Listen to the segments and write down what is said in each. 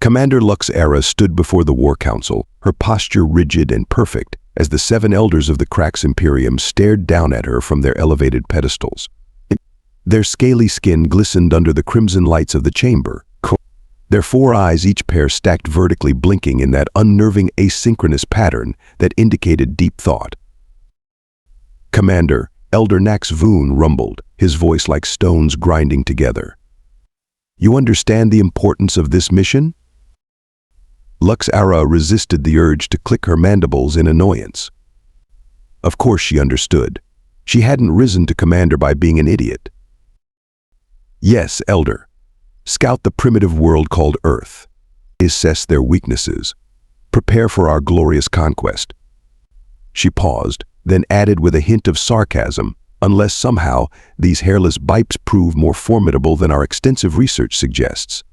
Commander Lux'ara stood before the War Council, her posture rigid and perfect, as the 7 elders of the Krax Imperium stared down at her from their elevated pedestals. Their scaly skin glistened under the crimson lights of the chamber, their 4 eyes each pair stacked vertically blinking in that unnerving asynchronous pattern that indicated deep thought. Commander, Elder Nax Voon rumbled, his voice like stones grinding together. "You understand the importance of this mission?" Lux'ara resisted the urge to click her mandibles in annoyance. Of course she understood. She hadn't risen to commander by being an idiot. "Yes, Elder. Scout the primitive world called Earth. Assess their weaknesses. Prepare for our glorious conquest." She paused, then added with a hint of sarcasm, "unless somehow these hairless bipes prove more formidable than our extensive research suggests."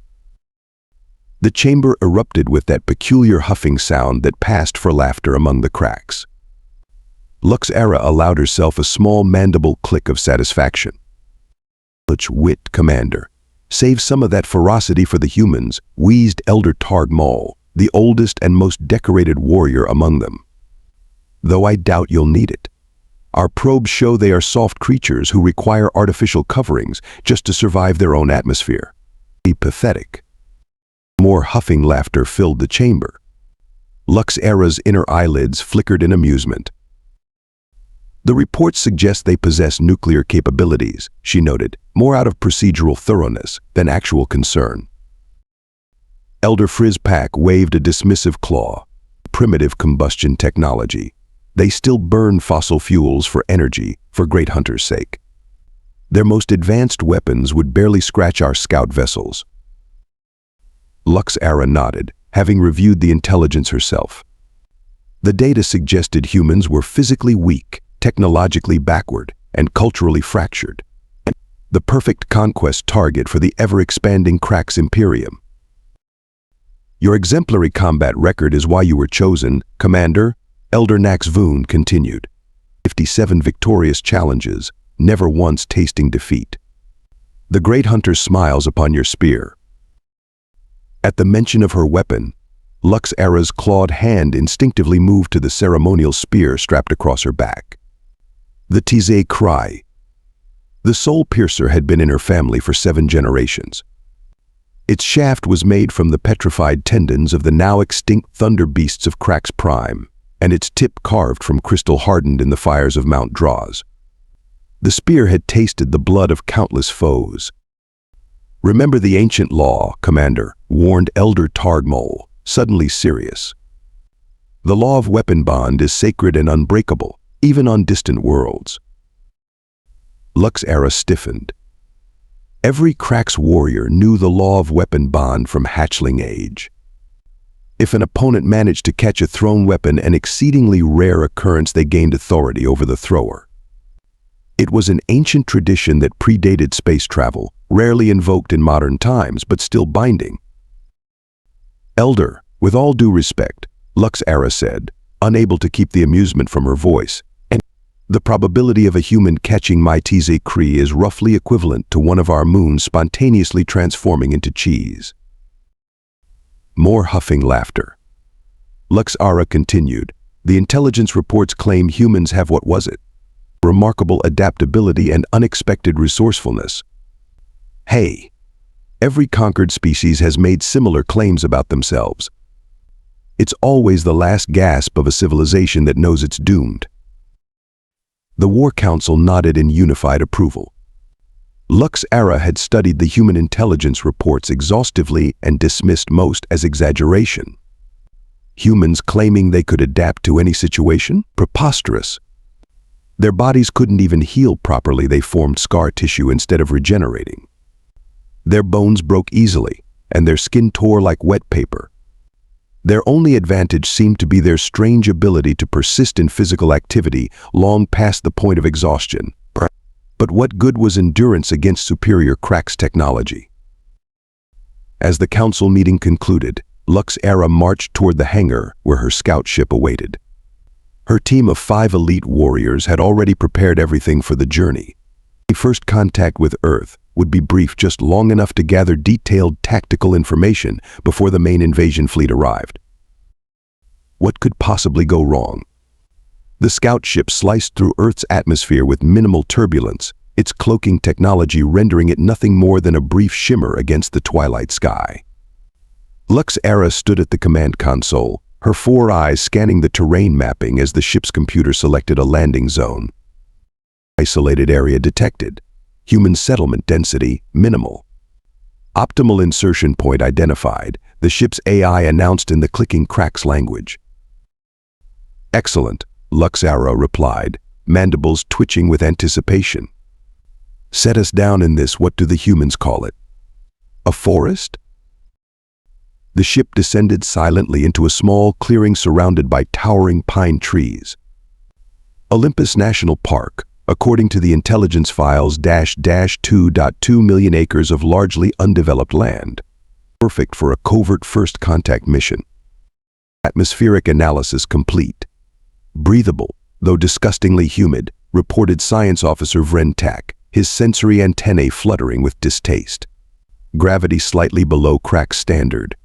The chamber erupted with that peculiar huffing sound that passed for laughter among the Krax. Lux'ara allowed herself a small mandible click of satisfaction. "Much wit, Commander. Save some of that ferocity for the humans," wheezed Elder Targ Maul, the oldest and most decorated warrior among them. "Though I doubt you'll need it. Our probes show they are soft creatures who require artificial coverings just to survive their own atmosphere." Be pathetic. More huffing laughter filled the chamber. Lux'ara's inner eyelids flickered in amusement. "The reports suggest they possess nuclear capabilities," she noted, more out of procedural thoroughness than actual concern. Elder Frizzpack waved a dismissive claw. "Primitive combustion technology. They still burn fossil fuels for energy, for Great Hunter's sake. Their most advanced weapons would barely scratch our scout vessels." Lux'ara nodded, having reviewed the intelligence herself. The data suggested humans were physically weak, technologically backward, and culturally fractured. The perfect conquest target for the ever-expanding Krax Imperium. "Your exemplary combat record is why you were chosen, Commander," Elder Nax Voon continued. 57 victorious challenges, never once tasting defeat. The Great Hunter smiles upon your spear. At the mention of her weapon, Lux'ara's clawed hand instinctively moved to the ceremonial spear strapped across her back. The Tizé cry. The soul piercer had been in her family for 7 generations. Its shaft was made from the petrified tendons of the now extinct thunder beasts of Krax Prime, and its tip carved from crystal hardened in the fires of Mount Draws. The spear had tasted the blood of countless foes. "Remember the ancient law, Commander," warned Elder Targ Maul, suddenly serious. "The law of weapon bond is sacred and unbreakable, even on distant worlds." Lux'ara stiffened. Every Krax warrior knew the law of weapon bond from hatchling age. If an opponent managed to catch a thrown weapon, an exceedingly rare occurrence, they gained authority over the thrower. It was an ancient tradition that predated space travel, rarely invoked in modern times, but still binding. "Elder, with all due respect," Lux'ara said, unable to keep the amusement from her voice, "and the probability of a human catching my Tizé Cree is roughly equivalent to one of our moons spontaneously transforming into cheese." More huffing laughter. Lux'ara continued, "The intelligence reports claim humans have what was it? Remarkable adaptability and unexpected resourcefulness. Hey, every conquered species has made similar claims about themselves. It's always the last gasp of a civilization that knows it's doomed." The War Council nodded in unified approval. Lux'ara had studied the human intelligence reports exhaustively and dismissed most as exaggeration. Humans claiming they could adapt to any situation? Preposterous. Their bodies couldn't even heal properly. They formed scar tissue instead of regenerating. Their bones broke easily, and their skin tore like wet paper. Their only advantage seemed to be their strange ability to persist in physical activity long past the point of exhaustion. But what good was endurance against superior Krax technology? As the council meeting concluded, Lux'ara marched toward the hangar where her scout ship awaited. Her team of 5 elite warriors had already prepared everything for the journey. First contact with Earth would be brief, just long enough to gather detailed tactical information before the main invasion fleet arrived. What could possibly go wrong? The scout ship sliced through Earth's atmosphere with minimal turbulence, its cloaking technology rendering it nothing more than a brief shimmer against the twilight sky. Lux'ara stood at the command console, her 4 eyes scanning the terrain mapping as the ship's computer selected a landing zone. Isolated area detected. Human settlement density minimal. Optimal insertion point identified, the ship's AI announced in the clicking Krax language. Excellent, Lux'ara replied, mandibles twitching with anticipation. Set us down in this, what do the humans call it? A forest? The ship descended silently into a small clearing surrounded by towering pine trees. Olympus National Park, according to the intelligence files, -2.2 million acres of largely undeveloped land. Perfect for a covert first contact mission. Atmospheric analysis complete. Breathable, though disgustingly humid, reported Science Officer Vrentak, his sensory antennae fluttering with distaste. Gravity slightly below Krax standard.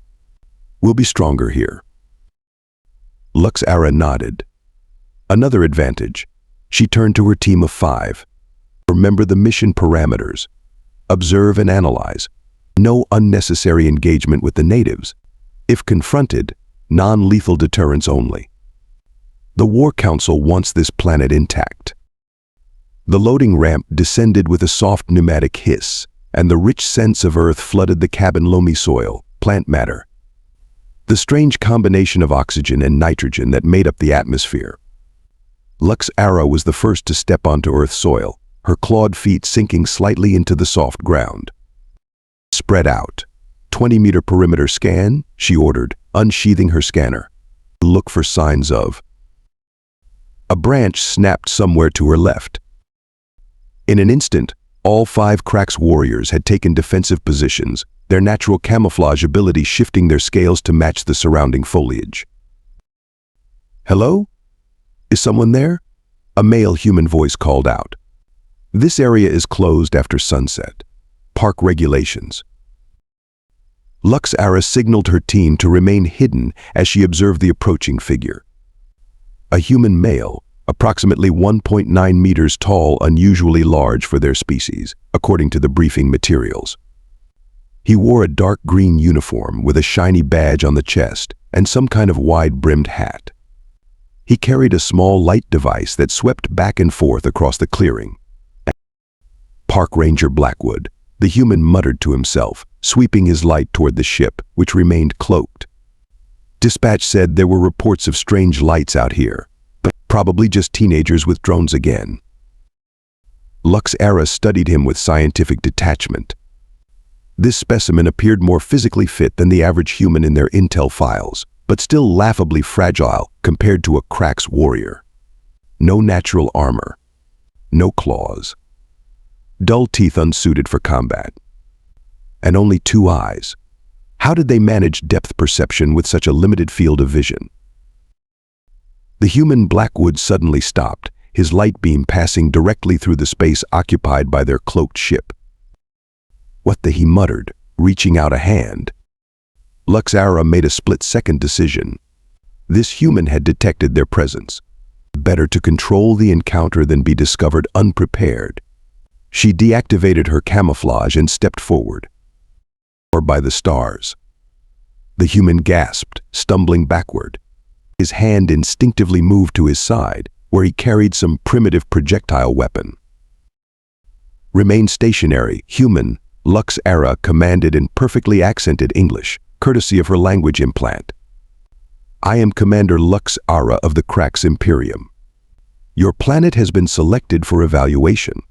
We'll be stronger here. Lux'ara nodded. Another advantage. She turned to her team of 5. Remember the mission parameters. Observe and analyze. No unnecessary engagement with the natives. If confronted, non-lethal deterrence only. The War Council wants this planet intact. The loading ramp descended with a soft pneumatic hiss, and the rich scents of Earth flooded the cabin. Loamy soil, plant matter. The strange combination of oxygen and nitrogen that made up the atmosphere. Lux'ara was the first to step onto Earth's soil, her clawed feet sinking slightly into the soft ground. Spread out. 20-meter perimeter scan, she ordered, unsheathing her scanner. Look for signs of. A branch snapped somewhere to her left. In an instant, all 5 Krax warriors had taken defensive positions, their natural camouflage ability shifting their scales to match the surrounding foliage. Hello? Is someone there? A male human voice called out. This area is closed after sunset. Park regulations. Lux'ara signaled her team to remain hidden as she observed the approaching figure. A human male, approximately 1.9 meters tall, unusually large for their species, according to the briefing materials. He wore a dark green uniform with a shiny badge on the chest and some kind of wide-brimmed hat. He carried a small light device that swept back and forth across the clearing. Park Ranger Blackwood, the human muttered to himself, sweeping his light toward the ship, which remained cloaked. Dispatch said there were reports of strange lights out here, but probably just teenagers with drones again. Lux'ara studied him with scientific detachment. This specimen appeared more physically fit than the average human in their intel files, but still laughably fragile compared to a Krax warrior. No natural armor. No claws. Dull teeth unsuited for combat. And only 2 eyes. How did they manage depth perception with such a limited field of vision? The human Blackwood suddenly stopped, his light beam passing directly through the space occupied by their cloaked ship. What the, he muttered, reaching out a hand. Lux'ara made a split-second decision. This human had detected their presence. Better to control the encounter than be discovered unprepared. She deactivated her camouflage and stepped forward. Or by the stars. The human gasped, stumbling backward. His hand instinctively moved to his side, where he carried some primitive projectile weapon. Remain stationary, human, Lux'ara commanded in perfectly accented English, courtesy of her language implant. I am Commander Lux'ara of the Krax Imperium. Your planet has been selected for evaluation.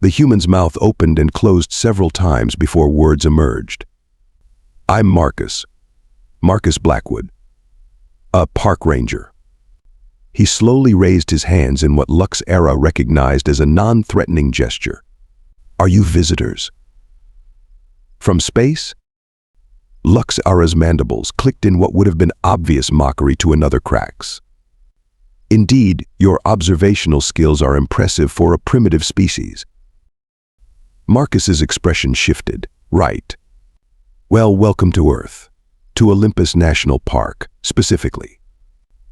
The human's mouth opened and closed several times before words emerged. I'm Marcus Blackwood, a park ranger. He slowly raised his hands in what Lux'ara recognized as a non-threatening gesture. Are you visitors? From space? Lux'ara's mandibles clicked in what would have been obvious mockery to another Krax. Indeed, your observational skills are impressive for a primitive species. Marcus's expression shifted. Right. Well, welcome to Earth. To Olympus National Park, specifically.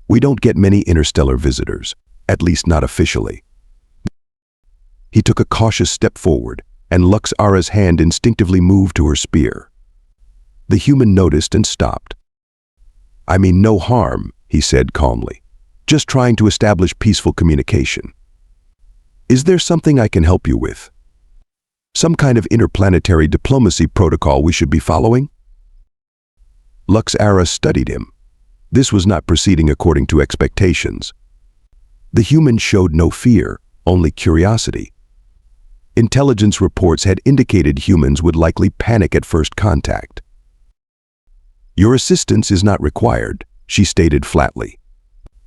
We don't get many interstellar visitors, at least not officially. He took a cautious step forward, and Lux'ara's hand instinctively moved to her spear. The human noticed and stopped. I mean, no harm, he said calmly. Just trying to establish peaceful communication. Is there something I can help you with? Some kind of interplanetary diplomacy protocol we should be following? Lux'ara studied him. This was not proceeding according to expectations. The human showed no fear, only curiosity. Intelligence reports had indicated humans would likely panic at first contact. Your assistance is not required, she stated flatly.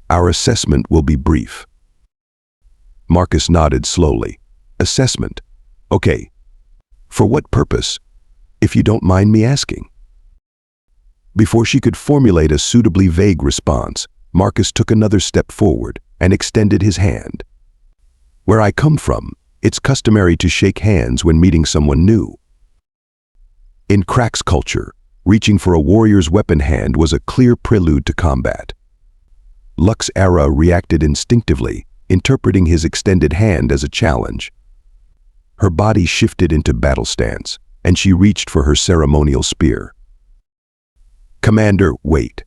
Our assessment will be brief. Marcus nodded slowly. Assessment. Okay. For what purpose, if you don't mind me asking? Before she could formulate a suitably vague response, Marcus took another step forward and extended his hand. Where I come from, it's customary to shake hands when meeting someone new. In Krax culture, reaching for a warrior's weapon hand was a clear prelude to combat. Lux'ara reacted instinctively, interpreting his extended hand as a challenge. Her body shifted into battle stance, and she reached for her ceremonial spear. Commander, wait,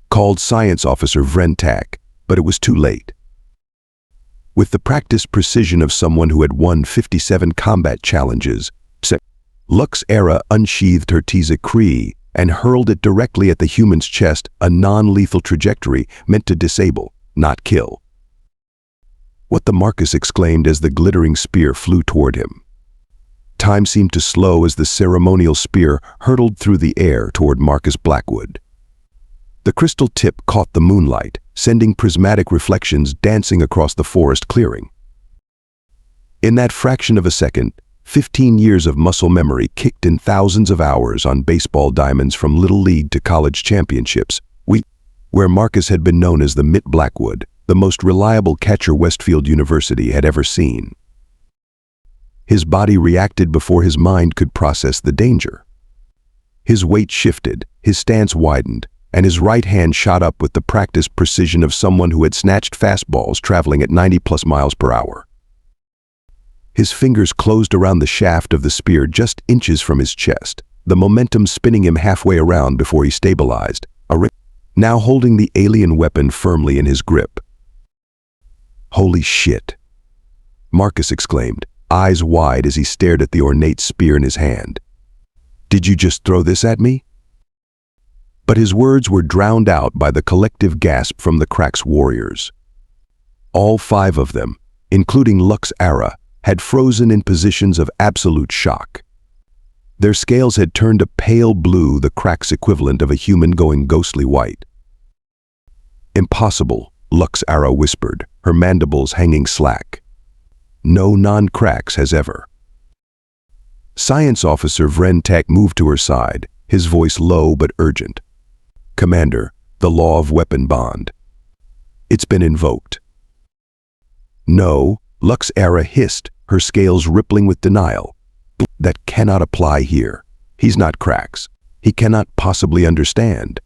called Science Officer Vrentak, but it was too late. With the practiced precision of someone who had won 57 combat challenges, Lux'ara unsheathed her Tzikri and hurled it directly at the human's chest, a non-lethal trajectory meant to disable, not kill. What the Marcus exclaimed as the glittering spear flew toward him. Time seemed to slow as the ceremonial spear hurtled through the air toward Marcus Blackwood. The crystal tip caught the moonlight, sending prismatic reflections dancing across the forest clearing. In that fraction of a second, 15 years of muscle memory kicked in thousands of hours on baseball diamonds from Little League to college championships, where Marcus had been known as the Mitt Blackwood, the most reliable catcher Westfield University had ever seen. His body reacted before his mind could process the danger. His weight shifted, his stance widened, and his right hand shot up with the practiced precision of someone who had snatched fastballs traveling at 90+ miles per hour. His fingers closed around the shaft of the spear just inches from his chest, the momentum spinning him halfway around before he stabilized, now holding the alien weapon firmly in his grip. Holy shit! Marcus exclaimed, eyes wide as he stared at the ornate spear in his hand. Did you just throw this at me? But his words were drowned out by the collective gasp from the Krax warriors. All 5 of them, including Lux'ara, had frozen in positions of absolute shock. Their scales had turned a pale blue, the Krax equivalent of a human going ghostly white. Impossible, Lux'ara whispered, her mandibles hanging slack. No non-Krax has ever. Science Officer Vrentak moved to her side, his voice low but urgent. Commander, the law of weapon bond. It's been invoked. No, Lux'ara hissed, her scales rippling with denial. That cannot apply here. He's not Krax. He cannot possibly understand.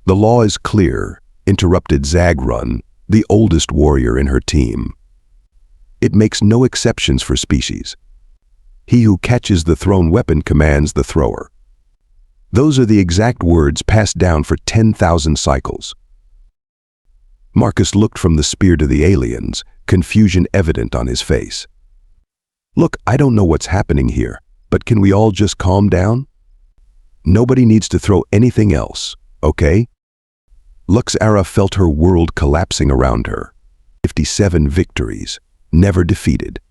The law is clear, interrupted Zagrun, the oldest warrior in her team. It makes no exceptions for species. He who catches the thrown weapon commands the thrower. Those are the exact words passed down for 10,000 cycles. Marcus looked from the spear to the aliens, confusion evident on his face. Look, I don't know what's happening here, but can we all just calm down? Nobody needs to throw anything else, okay? Lux'ara felt her world collapsing around her. 57 victories, never defeated.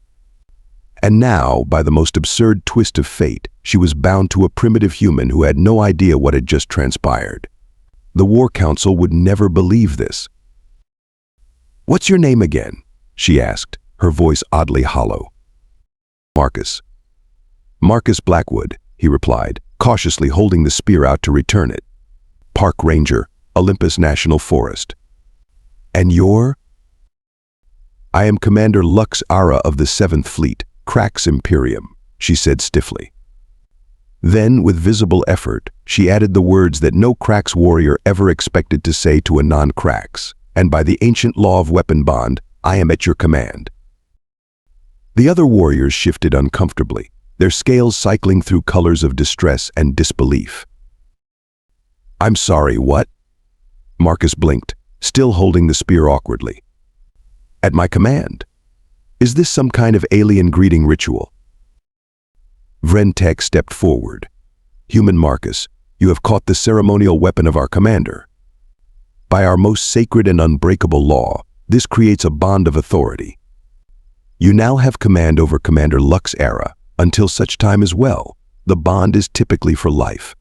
And now, by the most absurd twist of fate, she was bound to a primitive human who had no idea what had just transpired. The War Council would never believe this. What's your name again? She asked, her voice oddly hollow. Marcus. Marcus Blackwood, he replied, cautiously holding the spear out to return it. Park Ranger, Olympus National Forest. And you're? I am Commander Lux'ara of the 7th Fleet, Krax Imperium, she said stiffly. Then, with visible effort, she added the words that no Krax warrior ever expected to say to a non-Krax, and by the ancient law of weapon bond, I am at your command. The other warriors shifted uncomfortably, their scales cycling through colors of distress and disbelief. I'm sorry, what? Marcus blinked, still holding the spear awkwardly. At my command? Is this some kind of alien greeting ritual? Vrentek stepped forward. Human Marcus, you have caught the ceremonial weapon of our commander. By our most sacred and unbreakable law, this creates a bond of authority. You now have command over Commander Lux'ara until such time as well. The bond is typically for life.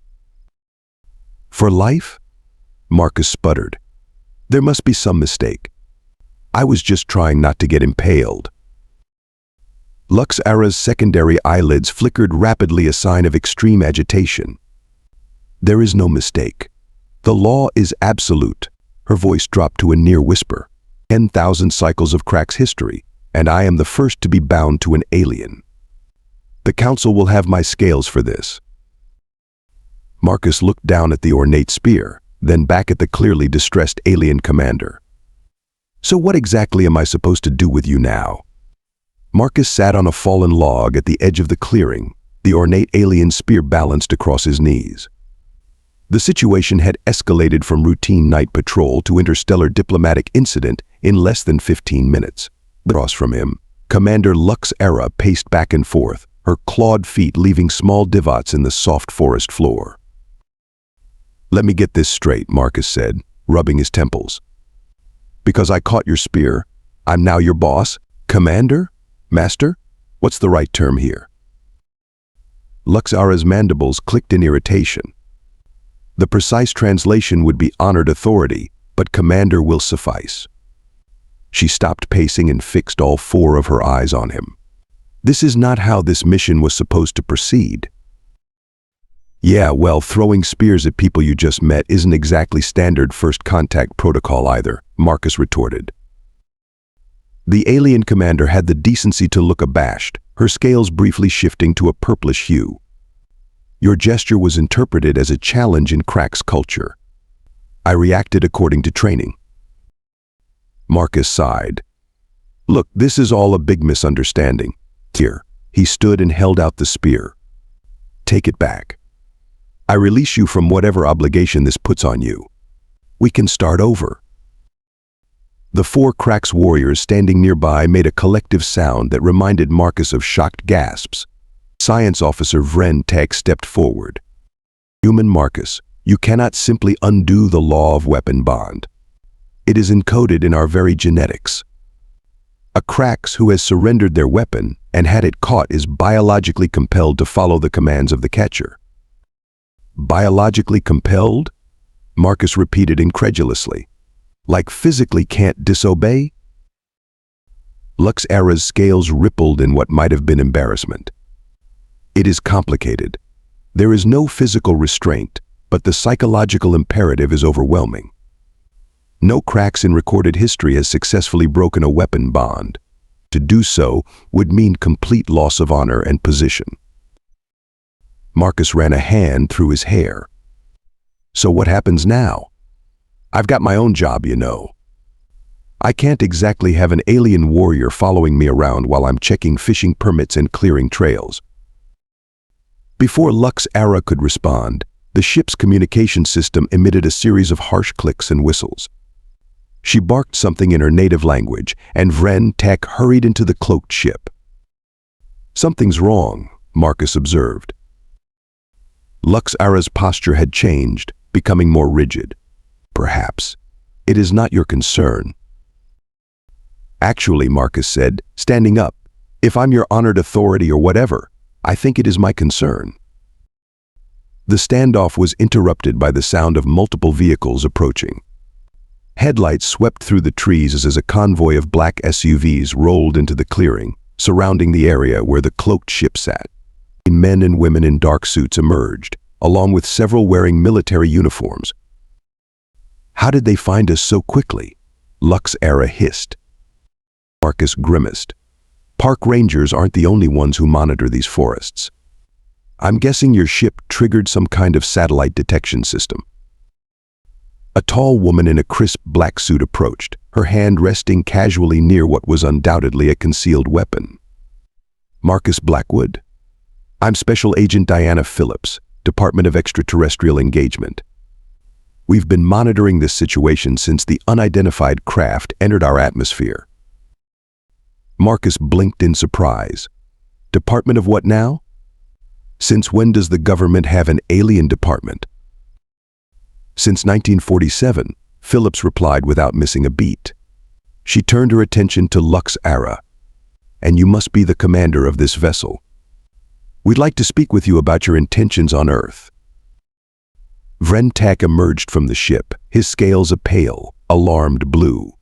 For life? Marcus sputtered. There must be some mistake. I was just trying not to get impaled. Lux'ara's secondary eyelids flickered rapidly, a sign of extreme agitation. There is no mistake. The law is absolute. Her voice dropped to a near whisper. 10,000 cycles of Krax history, and I am the first to be bound to an alien. The Council will have my scales for this. Marcus looked down at the ornate spear, then back at the clearly distressed alien commander. So what exactly am I supposed to do with you now? Marcus sat on a fallen log at the edge of the clearing, the ornate alien spear balanced across his knees. The situation had escalated from routine night patrol to interstellar diplomatic incident in less than 15 minutes. Across from him, Commander Lux'ara paced back and forth, her clawed feet leaving small divots in the soft forest floor. Let me get this straight, Marcus said, rubbing his temples. Because I caught your spear, I'm now your boss? Commander? Master? What's the right term here? Lux'ara's mandibles clicked in irritation. The precise translation would be honored authority, but commander will suffice. She stopped pacing and fixed all four of her eyes on him. This is not how this mission was supposed to proceed. Yeah, well, throwing spears at people you just met isn't exactly standard first contact protocol either, Marcus retorted. The alien commander had the decency to look abashed, her scales briefly shifting to a purplish hue. Your gesture was interpreted as a challenge in Krax culture. I reacted according to training. Marcus sighed. Look, this is all a big misunderstanding. Here, he stood and held out the spear. Take it back. I release you from whatever obligation this puts on you. We can start over. The four Krax warriors standing nearby made a collective sound that reminded Marcus of shocked gasps. Science Officer Vrentek stepped forward. Human Marcus, you cannot simply undo the law of weapon bond. It is encoded in our very genetics. A Krax who has surrendered their weapon and had it caught is biologically compelled to follow the commands of the catcher. Biologically compelled? Marcus repeated incredulously. Like physically can't disobey? Lux'ara's scales rippled in what might have been embarrassment. It is complicated. There is no physical restraint, but the psychological imperative is overwhelming. No Krax in recorded history has successfully broken a weapon bond. To do so would mean complete loss of honor and position. Marcus ran a hand through his hair. So what happens now? I've got my own job, you know. I can't exactly have an alien warrior following me around while I'm checking fishing permits and clearing trails. Before Lux'ara could respond, the ship's communication system emitted a series of harsh clicks and whistles. She barked something in her native language, and Vrentek hurried into the cloaked ship. Something's wrong, Marcus observed. Lux'ara's posture had changed, becoming more rigid. Perhaps. It is not your concern. Actually, Marcus said, standing up, if I'm your honored authority or whatever, I think it is my concern. The standoff was interrupted by the sound of multiple vehicles approaching. Headlights swept through the trees as a convoy of black SUVs rolled into the clearing, surrounding the area where the cloaked ship sat. Men and women in dark suits emerged, along with several wearing military uniforms. How did they find us so quickly? Lux'ara hissed. Marcus grimaced. Park rangers aren't the only ones who monitor these forests. I'm guessing your ship triggered some kind of satellite detection system. A tall woman in a crisp black suit approached, her hand resting casually near what was undoubtedly a concealed weapon. Marcus Blackwood. I'm Special Agent Diana Phillips, Department of Extraterrestrial Engagement. We've been monitoring this situation since the unidentified craft entered our atmosphere. Marcus blinked in surprise. Department of what now? Since when does the government have an alien department? Since 1947, Phillips replied without missing a beat. She turned her attention to Lux'ara. And you must be the commander of this vessel. We'd like to speak with you about your intentions on Earth. Vrentak emerged from the ship, his scales a pale, alarmed blue.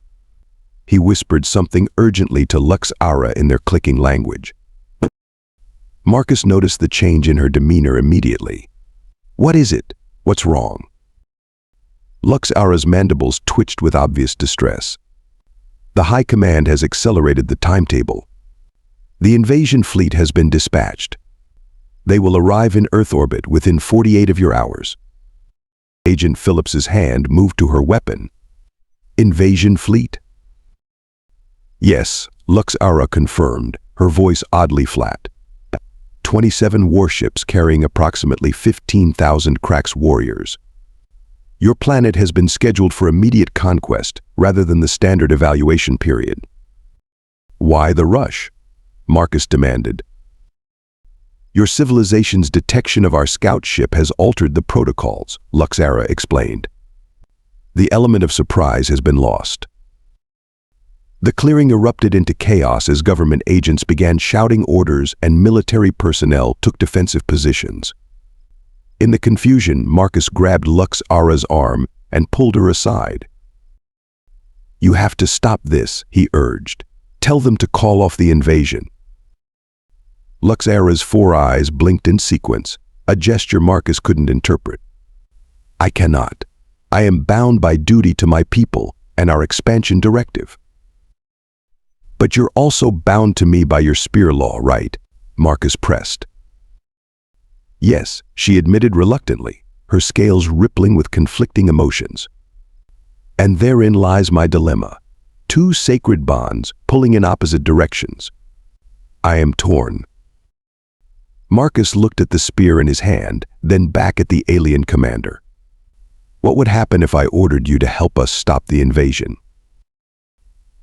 He whispered something urgently to Lux'ara in their clicking language. Marcus noticed the change in her demeanor immediately. What is it? What's wrong? Lux'ara's mandibles twitched with obvious distress. The High Command has accelerated the timetable. The invasion fleet has been dispatched. They will arrive in Earth orbit within 48 of your hours. Agent Phillips's hand moved to her weapon. Invasion fleet? Yes, Lux'ara confirmed, her voice oddly flat. 27 warships carrying approximately 15,000 Krax warriors. Your planet has been scheduled for immediate conquest rather than the standard evaluation period. Why the rush? Marcus demanded. Your civilization's detection of our scout ship has altered the protocols, Lux'ara explained. The element of surprise has been lost. The clearing erupted into chaos as government agents began shouting orders and military personnel took defensive positions. In the confusion, Marcus grabbed Lux'ara's arm and pulled her aside. You have to stop this, he urged. Tell them to call off the invasion. Lux'ara's four eyes blinked in sequence, a gesture Marcus couldn't interpret. I cannot. I am bound by duty to my people and our expansion directive. But you're also bound to me by your spear law, right? Marcus pressed. Yes, she admitted reluctantly, her scales rippling with conflicting emotions. And therein lies my dilemma. Two sacred bonds pulling in opposite directions. I am torn. Marcus looked at the spear in his hand, then back at the alien commander. What would happen if I ordered you to help us stop the invasion?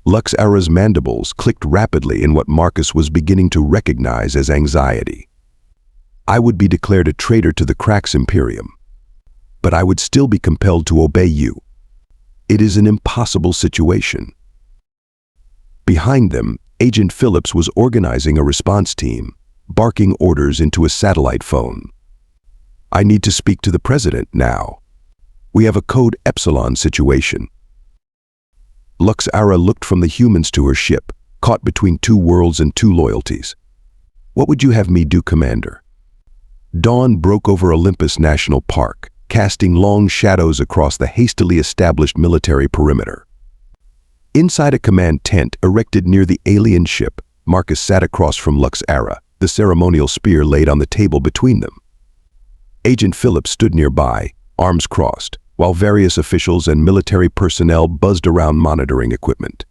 Lux'ara's mandibles clicked rapidly in what Marcus was beginning to recognize as anxiety. I would be declared a traitor to the Krax Imperium. But I would still be compelled to obey you. It is an impossible situation. Behind them, Agent Phillips was organizing a response team, barking orders into a satellite phone. I need to speak to the president now. We have a code Epsilon situation. Lux'ara looked from the humans to her ship, caught between two worlds and two loyalties. What would you have me do, Commander? Dawn broke over Olympus National Park, casting long shadows across the hastily established military perimeter. Inside a command tent erected near the alien ship, Marcus sat across from Lux'ara, the ceremonial spear laid on the table between them. Agent Phillips stood nearby, arms crossed, while various officials and military personnel buzzed around monitoring equipment.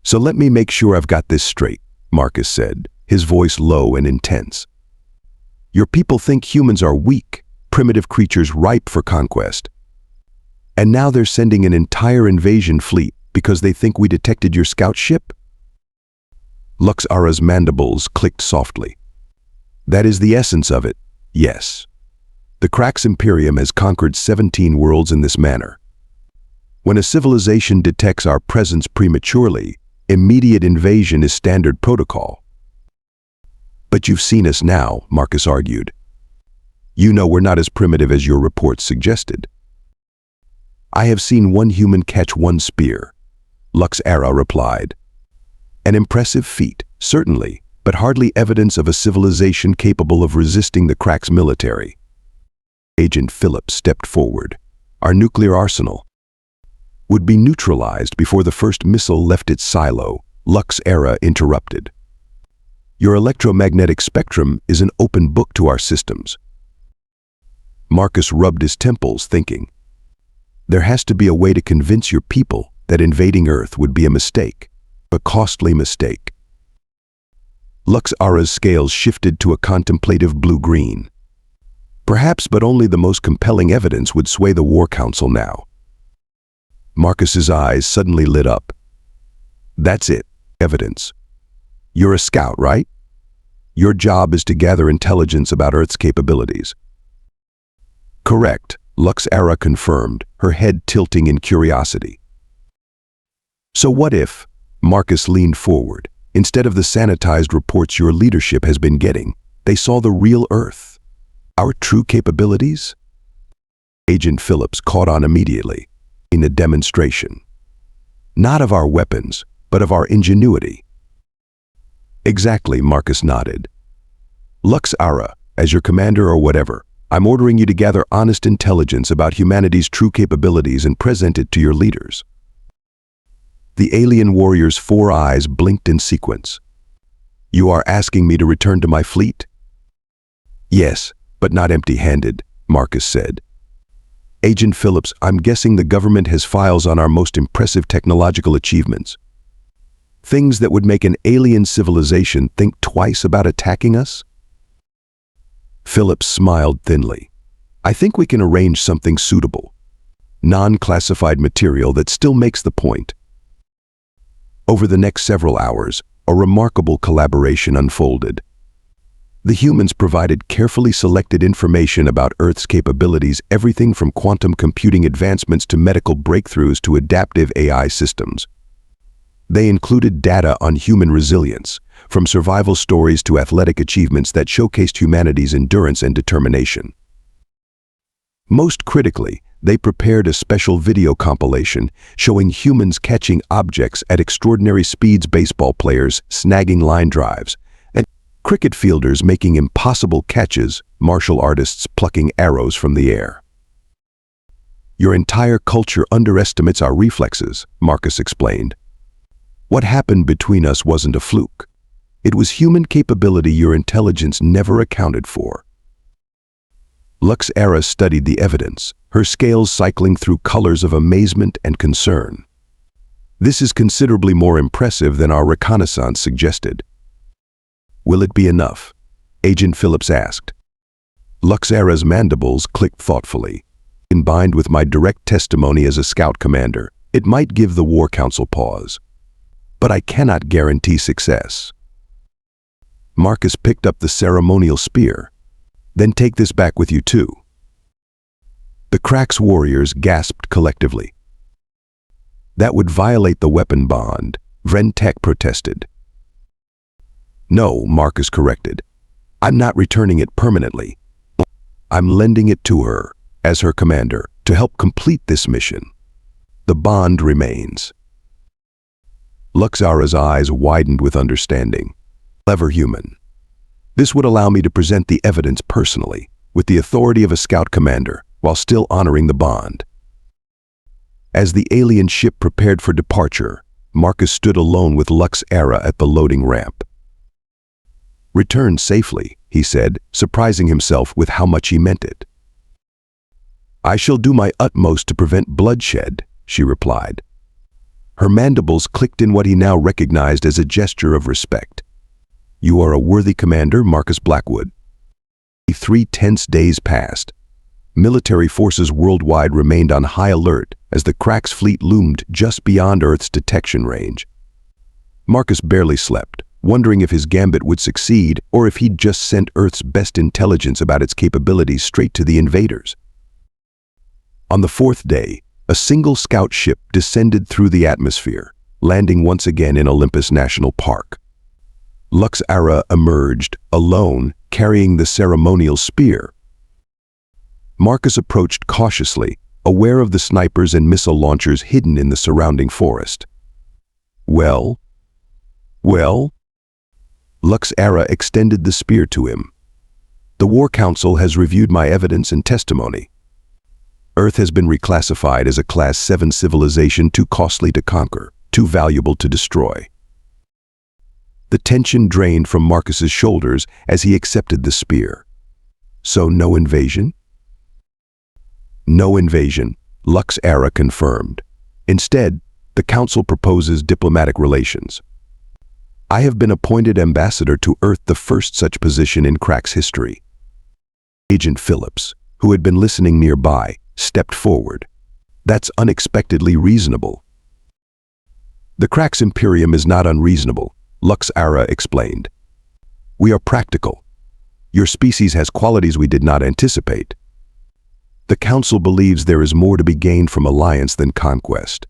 So let me make sure I've got this straight, Marcus said, his voice low and intense. Your people think humans are weak, primitive creatures ripe for conquest. And now they're sending an entire invasion fleet because they think we detected your scout ship? Lux'ara's mandibles clicked softly. That is the essence of it, yes. The Krax Imperium has conquered 17 worlds in this manner. When a civilization detects our presence prematurely, immediate invasion is standard protocol. But you've seen us now, Marcus argued. You know we're not as primitive as your reports suggested. I have seen one human catch one spear, Lux'ara replied. An impressive feat, certainly, but hardly evidence of a civilization capable of resisting the Krax military. Agent Phillips stepped forward. Our nuclear arsenal would be neutralized before the first missile left its silo, Lux'ara interrupted. Your electromagnetic spectrum is an open book to our systems. Marcus rubbed his temples, thinking, there has to be a way to convince your people that invading Earth would be a mistake, a costly mistake. Lux'ara's scales shifted to a contemplative blue-green. Perhaps, but only the most compelling evidence would sway the War Council now. Marcus's eyes suddenly lit up. That's it, evidence. You're a scout, right? Your job is to gather intelligence about Earth's capabilities. Correct, Lux'ara confirmed, her head tilting in curiosity. So what if, Marcus leaned forward, instead of the sanitized reports your leadership has been getting, they saw the real Earth? Our true capabilities? Agent Phillips caught on immediately, in a demonstration. Not of our weapons, but of our ingenuity. Exactly, Marcus nodded. Lux'ara, as your commander or whatever, I'm ordering you to gather honest intelligence about humanity's true capabilities and present it to your leaders. The alien warrior's 4 eyes blinked in sequence. You are asking me to return to my fleet? Yes, but not empty-handed, Marcus said. Agent Phillips, I'm guessing the government has files on our most impressive technological achievements. Things that would make an alien civilization think twice about attacking us? Phillips smiled thinly. I think we can arrange something suitable. Non-classified material that still makes the point. Over the next several hours, a remarkable collaboration unfolded. The humans provided carefully selected information about Earth's capabilities, everything from quantum computing advancements to medical breakthroughs to adaptive AI systems. They included data on human resilience, from survival stories to athletic achievements that showcased humanity's endurance and determination. Most critically, they prepared a special video compilation showing humans catching objects at extraordinary speeds, baseball players snagging line drives, and cricket fielders making impossible catches, martial artists plucking arrows from the air. Your entire culture underestimates our reflexes, Marcus explained. What happened between us wasn't a fluke. It was human capability your intelligence never accounted for. Lux'ara studied the evidence, her scales cycling through colors of amazement and concern. This is considerably more impressive than our reconnaissance suggested. Will it be enough? Agent Phillips asked. Lux'ara's mandibles clicked thoughtfully. Combined with my direct testimony as a scout commander, it might give the War Council pause. But I cannot guarantee success. Marcus picked up the ceremonial spear. Then take this back with you too. The Krax warriors gasped collectively. That would violate the weapon bond, Vrentek protested. No, Marcus corrected. I'm not returning it permanently. I'm lending it to her, as her commander, to help complete this mission. The bond remains. Lux'ara's eyes widened with understanding. Clever human. This would allow me to present the evidence personally, with the authority of a scout commander, while still honoring the bond. As the alien ship prepared for departure, Marcus stood alone with Lux'ara at the loading ramp. Return safely, he said, surprising himself with how much he meant it. I shall do my utmost to prevent bloodshed, she replied. Her mandibles clicked in what he now recognized as a gesture of respect. You are a worthy commander, Marcus Blackwood. 3 tense days passed. Military forces worldwide remained on high alert as the Krax fleet loomed just beyond Earth's detection range. Marcus barely slept, wondering if his gambit would succeed or if he'd just sent Earth's best intelligence about its capabilities straight to the invaders. On the 4th day, a single scout ship descended through the atmosphere, landing once again in Olympus National Park. Lux'ara emerged, alone, carrying the ceremonial spear. Marcus approached cautiously, aware of the snipers and missile launchers hidden in the surrounding forest. Well? Lux'ara extended the spear to him. The War Council has reviewed my evidence and testimony. Earth has been reclassified as a Class 7 civilization too costly to conquer, too valuable to destroy. The tension drained from Marcus's shoulders as he accepted the spear. So no invasion? No invasion, Lux'ara confirmed. Instead, the Council proposes diplomatic relations. I have been appointed ambassador to Earth, the first such position in Krax history. Agent Phillips, who had been listening nearby, stepped forward. That's unexpectedly reasonable. The Krax Imperium is not unreasonable, Lux'ara explained. We are practical. Your species has qualities we did not anticipate. The Council believes there is more to be gained from alliance than conquest.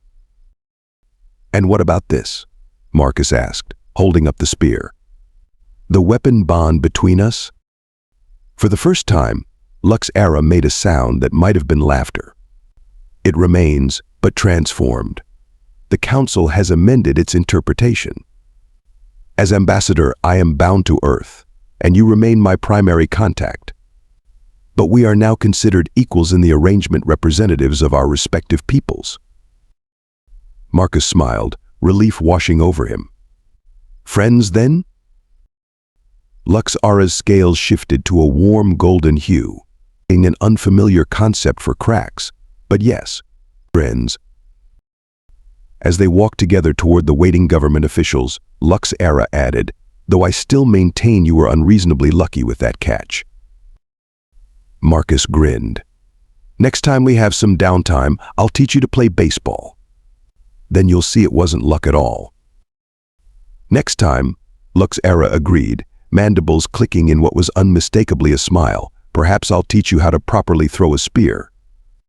And what about this? Marcus asked, holding up the spear. The weapon bond between us? For the first time, Lux'ara made a sound that might have been laughter. It remains, but transformed. The Council has amended its interpretation. As ambassador, I am bound to Earth, and you remain my primary contact. But we are now considered equals in the arrangement, representatives of our respective peoples. Marcus smiled, relief washing over him. Friends, then? Lux'ara's scales shifted to a warm golden hue, being an unfamiliar concept for Krax, but yes, friends. As they walked together toward the waiting government officials, Lux'ara added, though I still maintain you were unreasonably lucky with that catch. Marcus grinned. Next time we have some downtime, I'll teach you to play baseball. Then you'll see it wasn't luck at all. Next time, Lux'ara agreed, mandibles clicking in what was unmistakably a smile. Perhaps I'll teach you how to properly throw a spear.